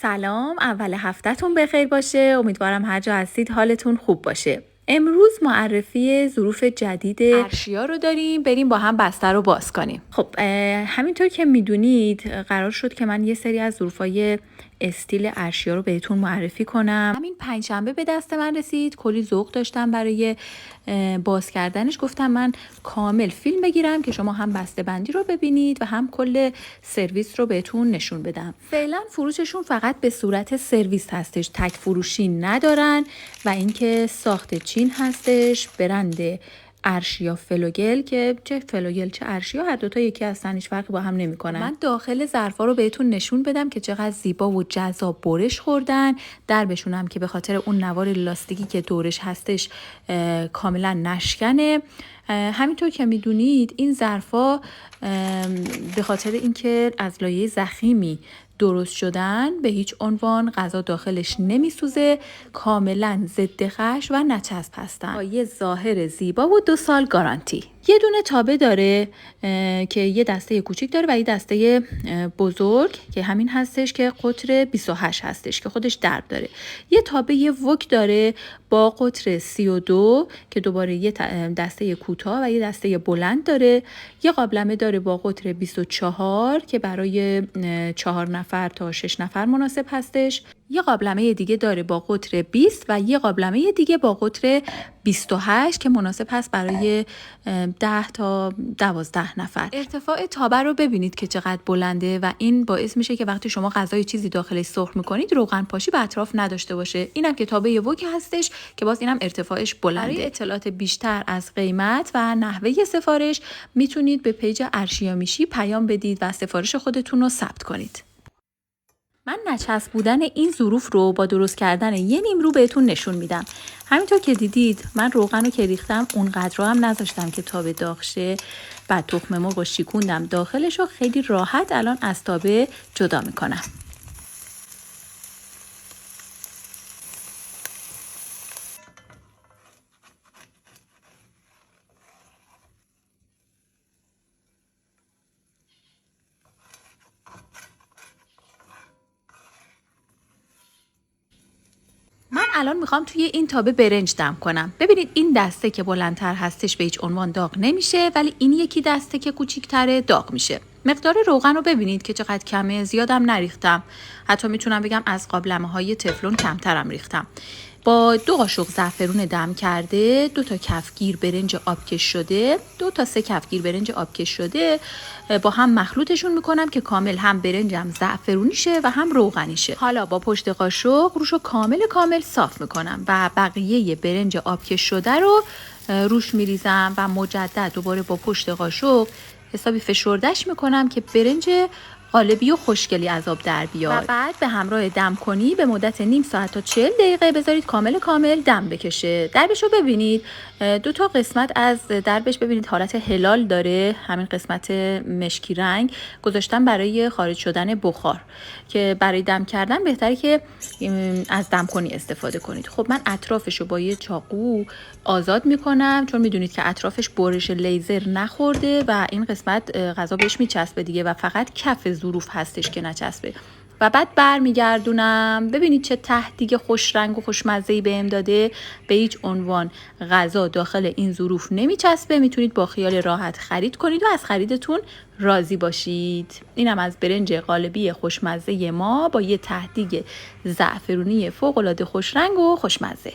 سلام، اول هفته‌تون بخیر باشه. امیدوارم هر جا هستید حالتون خوب باشه. امروز معرفی ظروف جدید ارشیا رو داریم. بریم با هم بسته رو باز کنیم. خب همینطور که میدونید قرار شد که من یه سری از ظروفای استیل ارشیا رو بهتون معرفی کنم. همین پنجشنبه به دست من رسید. کلی ذوق داشتم برای باز کردنش. گفتم من کامل فیلم بگیرم که شما هم بسته بندی رو ببینید و هم کل سرویس رو بهتون نشون بدم. فعلا فروششون فقط به صورت سرویس هستش، تک فروشی ندارن و اینکه ساخت چین هستش، برند ارشیا فلوگل که چه فلوگل چه ارشیا هر دوتا یکی هستن، هیچ فرقی با هم نمیکنن. من داخل ظرفا رو بهتون نشون بدم که چقدر زیبا و جذاب برش خوردن. دربشون هم که به خاطر اون نوار لاستیکی که دورش هستش کاملا نشکنه. همینطور که میدونید این ظرفا به خاطر اینکه از لایه ضخیمی درست شدن به هیچ عنوان غذا داخلش نمیسوزه، کاملا ضد خش و نچسب هستن با یه ظاهر زیبا و 2 سال گارانتی. یه دونه تابه داره که یه دسته کوچیک داره و یه دسته بزرگ که همین هستش که قطر 28 هستش که خودش درب داره. یه تابه یه وک داره با قطر 32 که دوباره یه دسته کوتاه و یه دسته بلند داره. یه قابلمه داره با قطر 24 که برای 4 نفر تا 6 نفر مناسب هستش. یه قابلمه دیگه داره با قطر 20 و یه قابلمه دیگه با قطر 28 که مناسب هست برای 10 تا 12 نفر. ارتفاع تابه رو ببینید که چقدر بلنده و این باعث میشه که وقتی شما غذای چیزی داخلش سرخ میکنید روغن پاشی به اطراف نداشته باشه. اینم که تابه وک هستش که باز اینم ارتفاعش بلنده. برای اطلاعات بیشتر از قیمت و نحوه سفارش میتونید به پیج ارشیا میشی پیام بدید و سفارش خودتون رو ثبت کنید. من نچسب بودن این ظروف رو با درست کردن یه نیمرو بهتون نشون میدم. همینطور که دیدید من روغن رو که ریختم اونقدر رو هم نذاشتم که تابه داغ شه. بعد تخم مرغ رو شیکوندم داخلش رو خیلی راحت الان از تابه جدا میکنم. من الان میخوام توی این تابه برنج دم کنم. ببینید این دسته که بلندتر هستش به هیچ عنوان داغ نمیشه، ولی این یکی دسته که کوچیک‌تره داغ میشه. مقدار روغن رو ببینید که چقدر کمه، زیادم نریختم. حتی میتونم بگم از قابلمه‌های تفلون کمترم ریختم. با 2 قاشق زعفرون دم کرده، 2 تا کفگیر برنج آبکش شده، 2 تا 3 کفگیر برنج آبکش شده با هم مخلوطشون میکنم که کامل هم برنجم زعفرونی شه و هم روغنی شه. حالا با پشت قاشق روشو کامل صاف میکنم و بقیه برنج آبکش شده رو روش میریزم و مجدد دوباره با پشت قاشق حسابی فشردش میکنم که برنج قالبی و خوشگلی از آب در بیاد و بعد به همراه دم کنی به مدت نیم ساعت تا 40 دقیقه بذارید کامل دم بکشه. دربش رو ببینید 2 تا قسمت از دربش ببینید حالت هلال داره، همین قسمت مشکی رنگ گذاشتم برای خارج شدن بخار که برای دم کردن بهتره که از دم کنی استفاده کنید. خب من اطرافش رو با یه چاقو آزاد میکنم چون میدونید که اطرافش برش لیزر نخورده و این قسمت غذا بهش میچسبه دیگه و فقط کف ظروف هستش که نچسبه و بعد برمیگردونم. ببینید چه ته دیگه خوش رنگ و خوشمزه‌ای بهم داده. به هیچ عنوان غذا داخل این ظروف نمیچسبه. میتونید با خیال راحت خرید کنید و از خریدتون راضی باشید. اینم از برنج قالبی خوشمزه ما با یه ته دیگه زعفرونی فوق العاده خوش رنگ و خوشمزه.